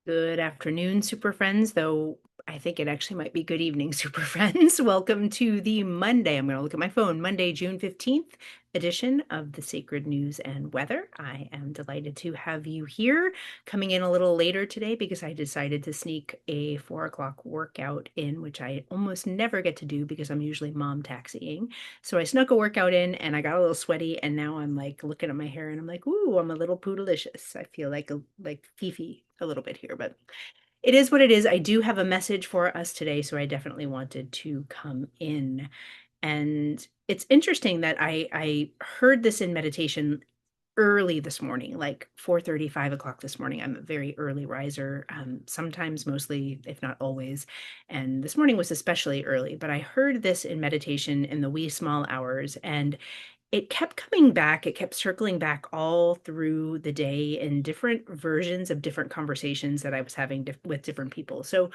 Good afternoon, super friends, though I think it actually might be good evening, super friends. Welcome to the Monday, I'm going to look at my phone, Monday, June 15th edition of the Sacred News and Weather. I am delighted to have you here, coming in a little later today because I decided to sneak a 4 o'clock workout in, which I almost never get to do because I'm usually mom taxiing. So I snuck a workout in and I got a little sweaty, and now I'm like looking at my hair and I'm like, ooh, I'm a little poodalicious. I feel like Fifi a little bit here, but it is what it is. I do have a message for us today, so I definitely wanted to come in. And it's interesting that I heard this in meditation early this morning, like 4:30, 5 o'clock this morning. I'm a very early riser, sometimes, mostly, if not always. And this morning was especially early, but I heard this in meditation in the wee small hours, and it kept coming back. It kept circling back all through the day in different versions of different conversations that I was having with different people. So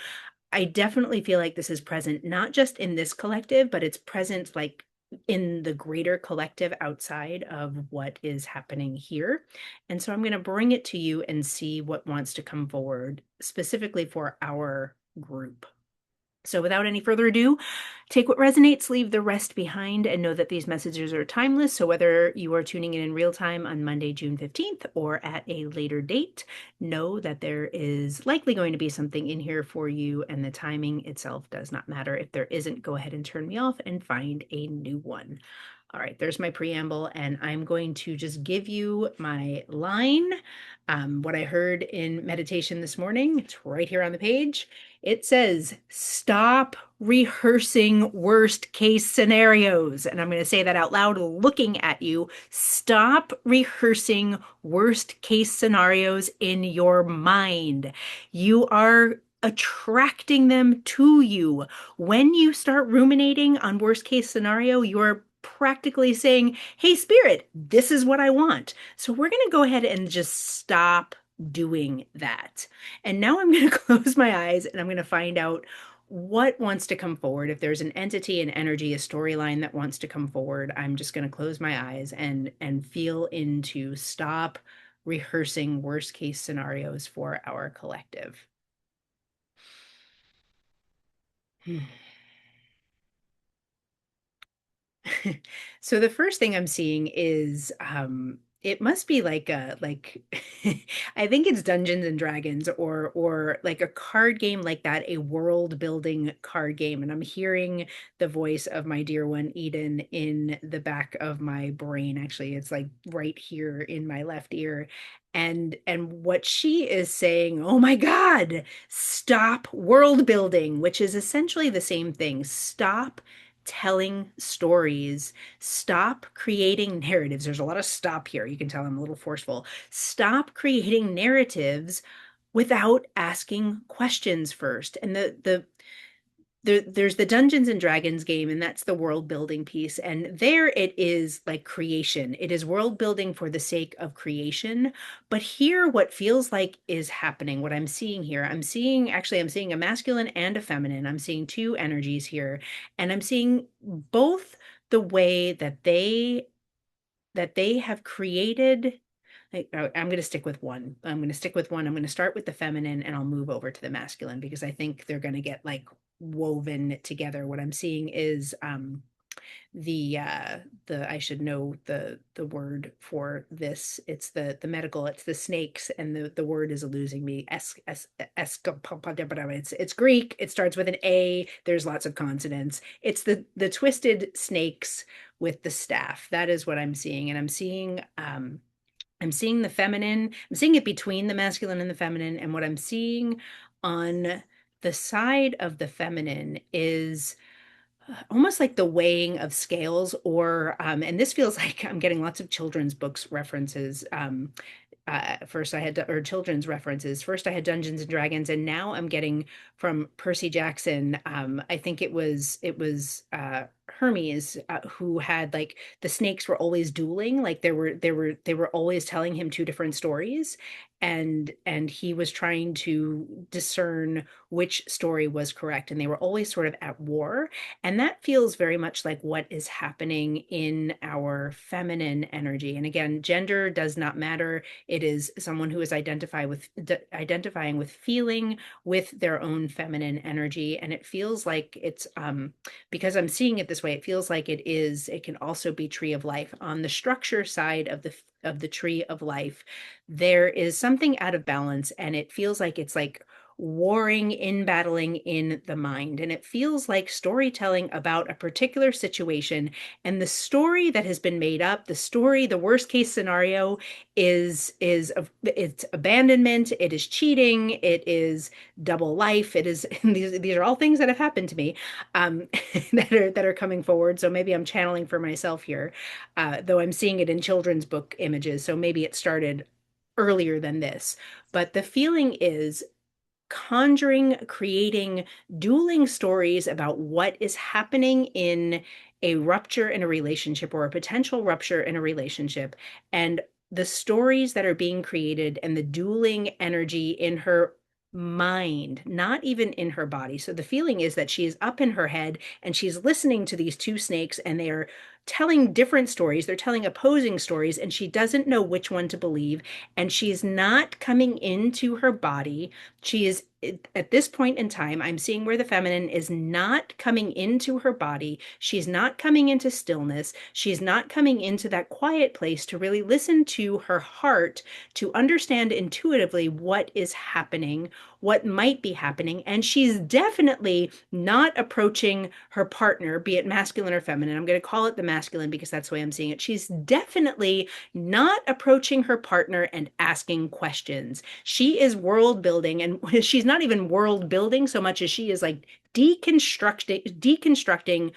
I definitely feel like this is present, not just in this collective, but it's present like in the greater collective outside of what is happening here. And so I'm going to bring it to you and see what wants to come forward specifically for our group. So without any further ado, take what resonates, leave the rest behind, and know that these messages are timeless. So whether you are tuning in real time on Monday, June 15th, or at a later date, know that there is likely going to be something in here for you, and the timing itself does not matter. If there isn't, go ahead and turn me off and find a new one. All right, there's my preamble, and I'm going to just give you my line. What I heard in meditation this morning, it's right here on the page. It says, stop rehearsing worst case scenarios. And I'm going to say that out loud looking at you. Stop rehearsing worst case scenarios in your mind. You are attracting them to you. When you start ruminating on worst case scenario, you're practically saying, hey, spirit, this is what I want. So we're going to go ahead and just stop doing that. And now I'm going to close my eyes and I'm going to find out what wants to come forward. If there's an entity, an energy, a storyline that wants to come forward, I'm just going to close my eyes and feel into stop rehearsing worst case scenarios for our collective. So the first thing I'm seeing is it must be like a like I think it's Dungeons and Dragons or like a card game like that, a world building card game. And I'm hearing the voice of my dear one Eden in the back of my brain. Actually, it's like right here in my left ear. And what she is saying, oh my God, stop world building, which is essentially the same thing. Stop telling stories. Stop creating narratives. There's a lot of stop here. You can tell I'm a little forceful. Stop creating narratives without asking questions first. And there's the Dungeons and Dragons game, and that's the world building piece. And there it is like creation. It is world building for the sake of creation. But here, what feels like is happening, what I'm seeing here, I'm seeing a masculine and a feminine. I'm seeing two energies here, and I'm seeing both the way that they have created. I'm going to stick with one. I'm going to stick with one. I'm going to start with the feminine and I'll move over to the masculine because I think they're going to get like woven together. What I'm seeing is the I should know the word for this. It's the medical, it's the snakes, and the word is losing me. It's Greek. It starts with an A. There's lots of consonants. It's the twisted snakes with the staff. That is what I'm seeing. And I'm seeing the feminine. I'm seeing it between the masculine and the feminine. And what I'm seeing on the side of the feminine is almost like the weighing of scales, or and this feels like I'm getting lots of children's books references. First I had or children's references. First I had Dungeons and Dragons, and now I'm getting from Percy Jackson. I think it was Hermes, who had like the snakes were always dueling, like they were always telling him two different stories, and he was trying to discern which story was correct, and they were always sort of at war. And that feels very much like what is happening in our feminine energy. And again, gender does not matter. It is someone who is identifying with feeling with their own feminine energy, and it feels like it's because I'm seeing it this way, it feels like it can also be tree of life. On the structure side of the tree of life, there is something out of balance, and it feels like it's like warring in battling in the mind, and it feels like storytelling about a particular situation, and the story that has been made up, the worst case scenario it's abandonment, it is cheating, it is double life, it is these are all things that have happened to me, that are coming forward. So maybe I'm channeling for myself here, though I'm seeing it in children's book images. So maybe it started earlier than this. But the feeling is conjuring, creating dueling stories about what is happening in a rupture in a relationship or a potential rupture in a relationship. And the stories that are being created and the dueling energy in her mind, not even in her body. So the feeling is that she is up in her head and she's listening to these two snakes, and they are telling different stories. They're telling opposing stories, and she doesn't know which one to believe. And she's not coming into her body. She is, at this point in time, I'm seeing where the feminine is not coming into her body. She's not coming into stillness. She's not coming into that quiet place to really listen to her heart, to understand intuitively what is happening, what might be happening. And she's definitely not approaching her partner, be it masculine or feminine. I'm going to call it the masculine because that's the way I'm seeing it. She's definitely not approaching her partner and asking questions. She is world building, and she's not even world building so much as she is like deconstructing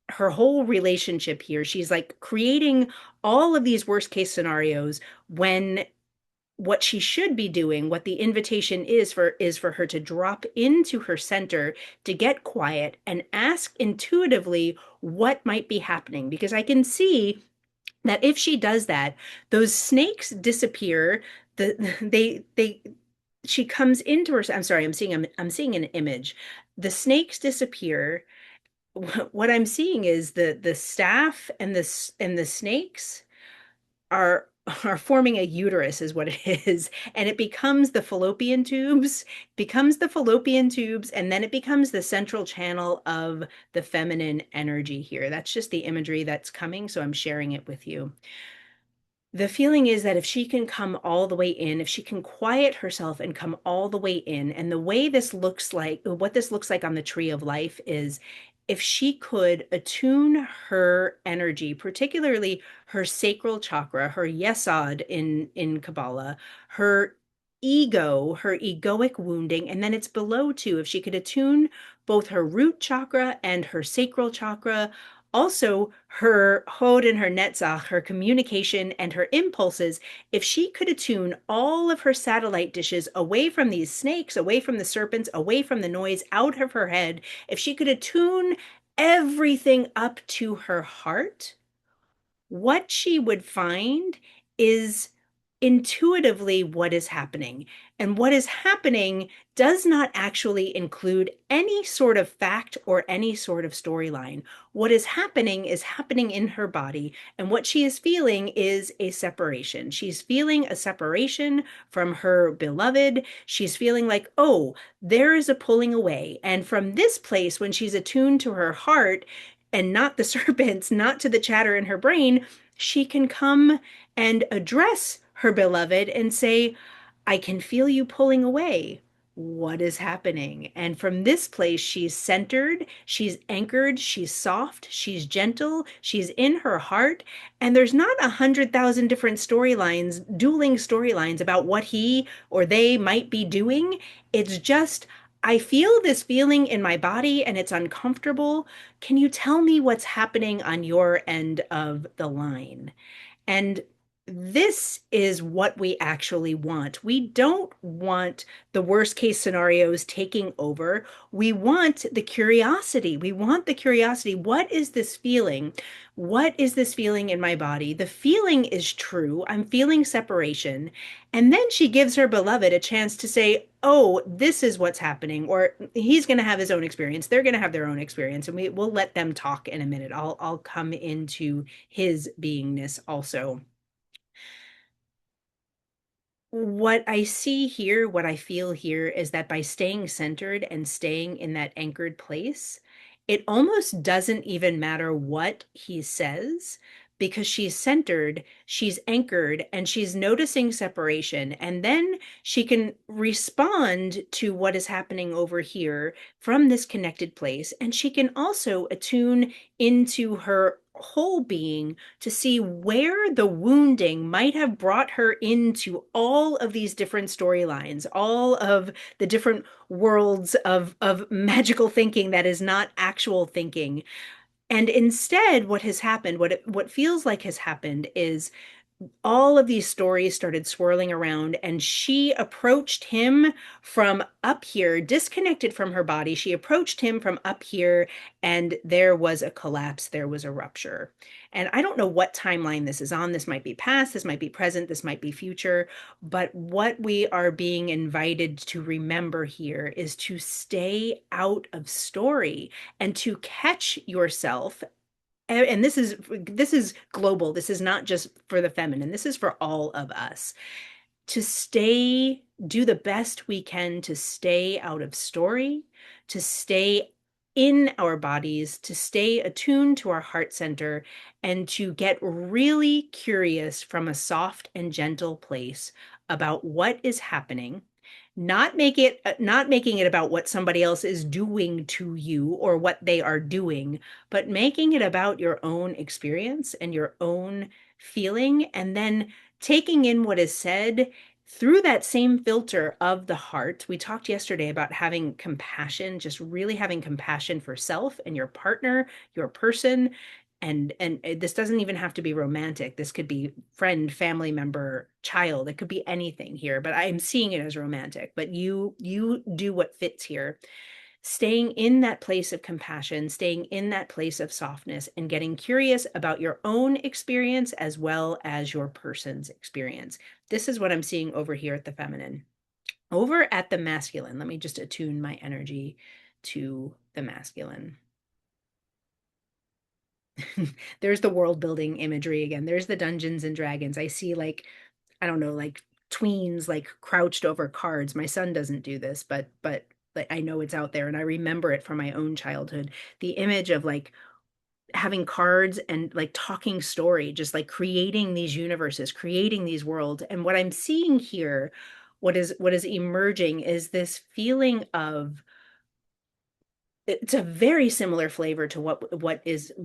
her whole relationship here. She's like creating all of these worst case scenarios, when what she should be doing, what the invitation is for her to drop into her center, to get quiet and ask intuitively what might be happening. Because I can see that if she does that, those snakes disappear. They she comes into her, I'm sorry, I'm seeing an image. The snakes disappear. What I'm seeing is the staff and the snakes are are forming a uterus, is what it is, and it becomes the fallopian tubes, and then it becomes the central channel of the feminine energy here. That's just the imagery that's coming, so I'm sharing it with you. The feeling is that if she can come all the way in, if she can quiet herself and come all the way in, and the way this looks like, what this looks like on the tree of life is, if she could attune her energy, particularly her sacral chakra, her yesod in Kabbalah, her ego, her egoic wounding, and then it's below too. If she could attune both her root chakra and her sacral chakra, also her Hod and her Netzach, her communication and her impulses, if she could attune all of her satellite dishes away from these snakes, away from the serpents, away from the noise, out of her head, if she could attune everything up to her heart, what she would find is intuitively what is happening. And what is happening does not actually include any sort of fact or any sort of storyline. What is happening in her body. And what she is feeling is a separation. She's feeling a separation from her beloved. She's feeling like, oh, there is a pulling away. And from this place, when she's attuned to her heart, and not the serpents, not to the chatter in her brain, she can come and address her beloved and say, I can feel you pulling away. What is happening? And from this place, she's centered, she's anchored, she's soft, she's gentle, she's in her heart. And there's not 100,000 different storylines, dueling storylines about what he or they might be doing. It's just, I feel this feeling in my body and it's uncomfortable. Can you tell me what's happening on your end of the line? And this is what we actually want. We don't want the worst case scenarios taking over. We want the curiosity. We want the curiosity. What is this feeling? What is this feeling in my body? The feeling is true. I'm feeling separation. And then she gives her beloved a chance to say, oh, this is what's happening, or he's going to have his own experience. They're going to have their own experience, and we'll let them talk in a minute. I'll come into his beingness also. What I see here, what I feel here is that by staying centered and staying in that anchored place, it almost doesn't even matter what he says because she's centered, she's anchored, and she's noticing separation. And then she can respond to what is happening over here from this connected place. And she can also attune into her whole being to see where the wounding might have brought her into all of these different storylines, all of the different worlds of magical thinking that is not actual thinking. And instead, what has happened, what feels like has happened is all of these stories started swirling around, and she approached him from up here, disconnected from her body. She approached him from up here, and there was a collapse, there was a rupture. And I don't know what timeline this is on. This might be past, this might be present, this might be future. But what we are being invited to remember here is to stay out of story and to catch yourself. And this is global. This is not just for the feminine. This is for all of us to stay, do the best we can to stay out of story, to stay in our bodies, to stay attuned to our heart center, and to get really curious from a soft and gentle place about what is happening. Not making it about what somebody else is doing to you or what they are doing, but making it about your own experience and your own feeling, and then taking in what is said through that same filter of the heart. We talked yesterday about having compassion, just really having compassion for self and your partner, your person. And this doesn't even have to be romantic. This could be friend, family member, child. It could be anything here, but I'm seeing it as romantic. But you do what fits here. Staying in that place of compassion, staying in that place of softness, and getting curious about your own experience as well as your person's experience. This is what I'm seeing over here at the feminine. Over at the masculine, let me just attune my energy to the masculine. There's the world building imagery again. There's the Dungeons and Dragons. I see, like, I don't know, like tweens like crouched over cards. My son doesn't do this, but like I know it's out there and I remember it from my own childhood. The image of like having cards and like talking story, just like creating these universes, creating these worlds. And what I'm seeing here, what is emerging is this feeling of, it's a very similar flavor to what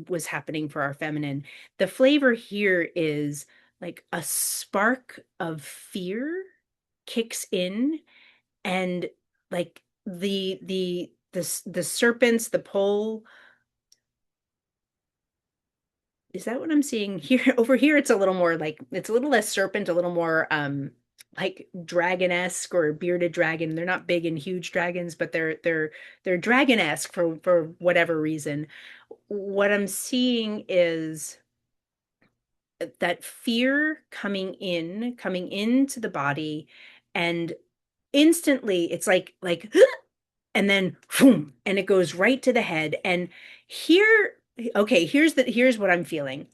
was happening for our feminine. The flavor here is like a spark of fear kicks in, and like the serpents, the pole. Is that what I'm seeing here? Over here, it's a little more like, it's a little less serpent, a little more like dragon-esque or bearded dragon. They're not big and huge dragons, but they're dragon-esque for whatever reason. What I'm seeing is that fear coming into the body, and instantly it's like and then boom, and it goes right to the head. And here, okay, here's what I'm feeling.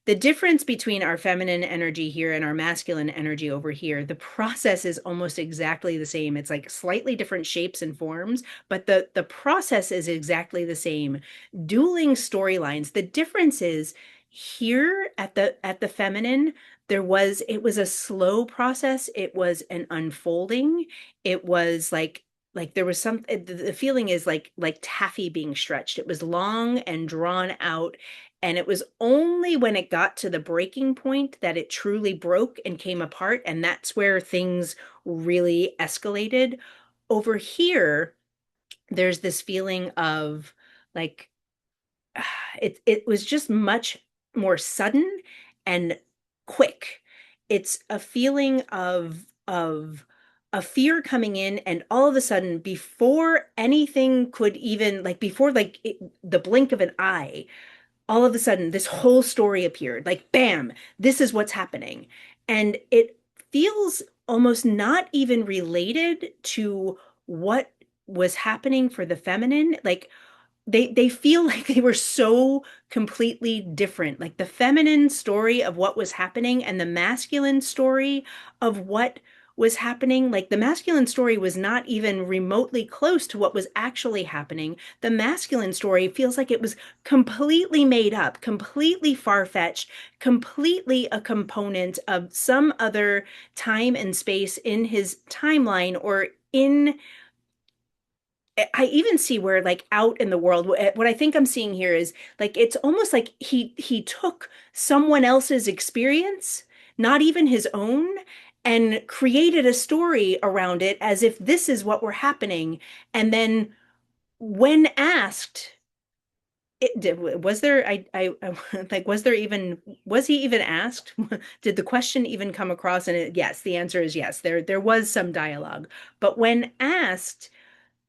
The difference between our feminine energy here and our masculine energy over here, the process is almost exactly the same. It's like slightly different shapes and forms, but the process is exactly the same. Dueling storylines. The difference is here at the feminine, it was a slow process. It was an unfolding. It was like there was some, the feeling is like taffy being stretched. It was long and drawn out, and it was only when it got to the breaking point that it truly broke and came apart, and that's where things really escalated. Over here, there's this feeling of like, it was just much more sudden and quick. it's a feeling of a fear coming in, and all of a sudden, before anything could even, like, before the blink of an eye, all of a sudden this whole story appeared. Like, bam, this is what's happening. And it feels almost not even related to what was happening for the feminine. Like, they feel like they were so completely different. Like, the feminine story of what was happening and the masculine story of what was happening, like, the masculine story was not even remotely close to what was actually happening. The masculine story feels like it was completely made up, completely far-fetched, completely a component of some other time and space in his timeline, or in, I even see where, like, out in the world, what I think I'm seeing here is, like, it's almost like he took someone else's experience, not even his own, and created a story around it as if this is what were happening. And then when asked, was there, like, was there even, was he even asked? Did the question even come across? And yes, the answer is yes. There was some dialogue, but when asked,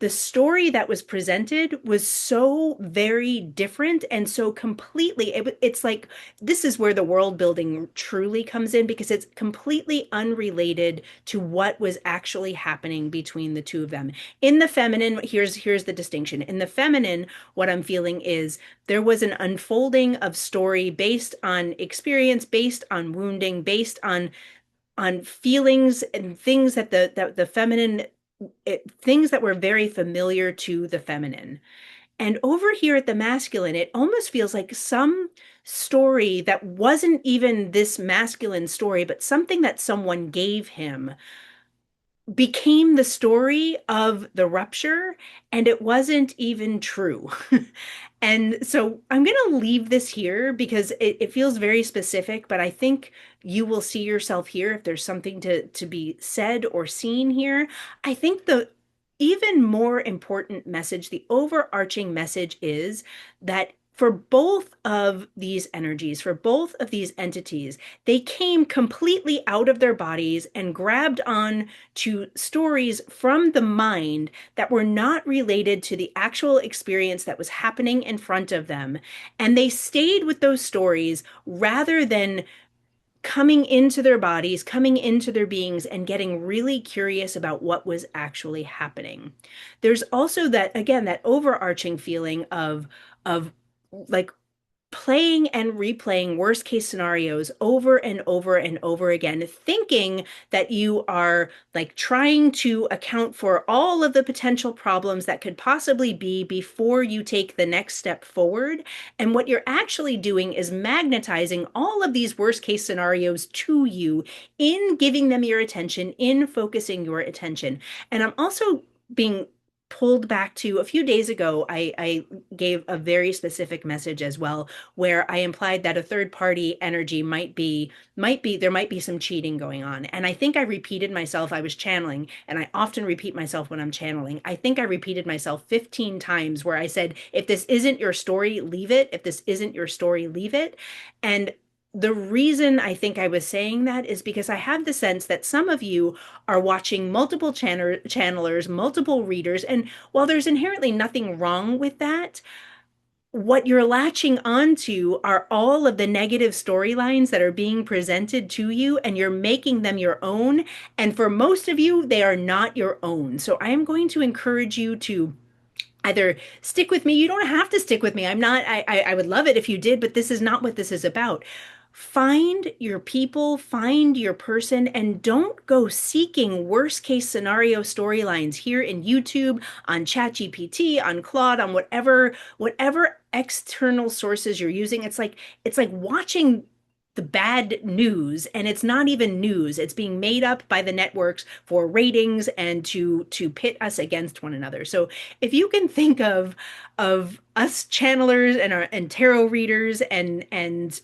the story that was presented was so very different and so completely, it's like, this is where the world building truly comes in, because it's completely unrelated to what was actually happening between the two of them. In the feminine, here's the distinction. In the feminine, what I'm feeling is there was an unfolding of story based on experience, based on wounding, based on feelings and things that the feminine, things that were very familiar to the feminine. And over here at the masculine, it almost feels like some story that wasn't even this masculine story, but something that someone gave him became the story of the rupture, and it wasn't even true. And so I'm going to leave this here because it feels very specific, but I think you will see yourself here if there's something to be said or seen here. I think the even more important message, the overarching message, is that for both of these energies, for both of these entities, they came completely out of their bodies and grabbed on to stories from the mind that were not related to the actual experience that was happening in front of them. And they stayed with those stories rather than coming into their bodies, coming into their beings, and getting really curious about what was actually happening. There's also that, again, that overarching feeling of like playing and replaying worst case scenarios over and over and over again, thinking that you are, like, trying to account for all of the potential problems that could possibly be before you take the next step forward. And what you're actually doing is magnetizing all of these worst case scenarios to you, in giving them your attention, in focusing your attention. And I'm also being pulled back to a few days ago. I gave a very specific message as well, where I implied that a third party energy might be there might be some cheating going on. And I think I repeated myself. I was channeling, and I often repeat myself when I'm channeling. I think I repeated myself 15 times, where I said, if this isn't your story, leave it. If this isn't your story, leave it. And the reason I think I was saying that is because I have the sense that some of you are watching multiple channelers, multiple readers, and while there's inherently nothing wrong with that, what you're latching onto are all of the negative storylines that are being presented to you, and you're making them your own. And for most of you, they are not your own. So I am going to encourage you to either stick with me. You don't have to stick with me. I'm not, I would love it if you did, but this is not what this is about. Find your people, find your person, and don't go seeking worst case scenario storylines here in YouTube, on ChatGPT, on Claude, on whatever external sources you're using. It's like watching the bad news, and it's not even news. It's being made up by the networks for ratings and to pit us against one another. So if you can think of us channelers and our and tarot readers and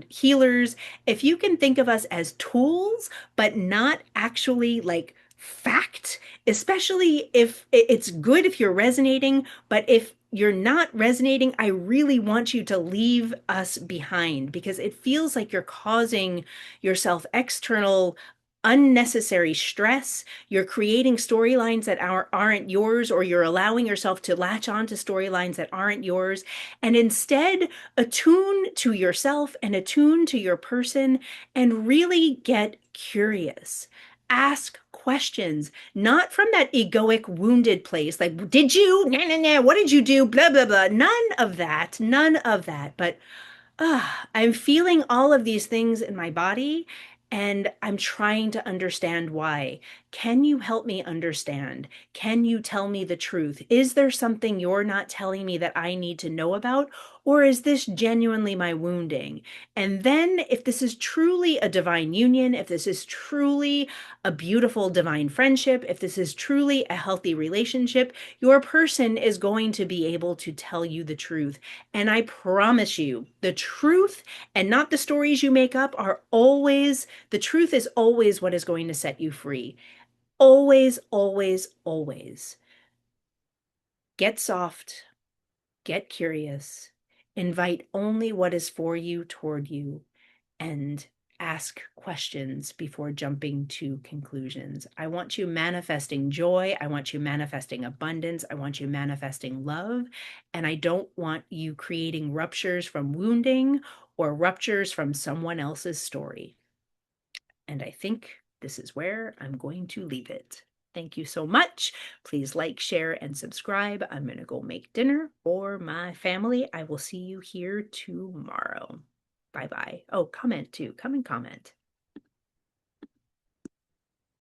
healers, if you can think of us as tools but not actually like fact, especially if it's good if you're resonating, but you're not resonating, I really want you to leave us behind because it feels like you're causing yourself external unnecessary stress. You're creating storylines that aren't yours, or you're allowing yourself to latch on to storylines that aren't yours. And instead, attune to yourself and attune to your person and really get curious. Ask questions, not from that egoic, wounded place, like, did you, nah, nah, nah, what did you do, blah, blah, blah. None of that, none of that. But I'm feeling all of these things in my body and I'm trying to understand why. Can you help me understand? Can you tell me the truth? Is there something you're not telling me that I need to know about? Or is this genuinely my wounding? And then, if this is truly a divine union, if this is truly a beautiful divine friendship, if this is truly a healthy relationship, your person is going to be able to tell you the truth. And I promise you, the truth and not the stories you make up are always, the truth is always what is going to set you free. Always, always, always. Get soft, get curious, invite only what is for you toward you, and ask questions before jumping to conclusions. I want you manifesting joy. I want you manifesting abundance. I want you manifesting love. And I don't want you creating ruptures from wounding or ruptures from someone else's story. And I think this is where I'm going to leave it. Thank you so much. Please like, share, and subscribe. I'm going to go make dinner for my family. I will see you here tomorrow. Bye bye. Oh, comment too. Come and comment.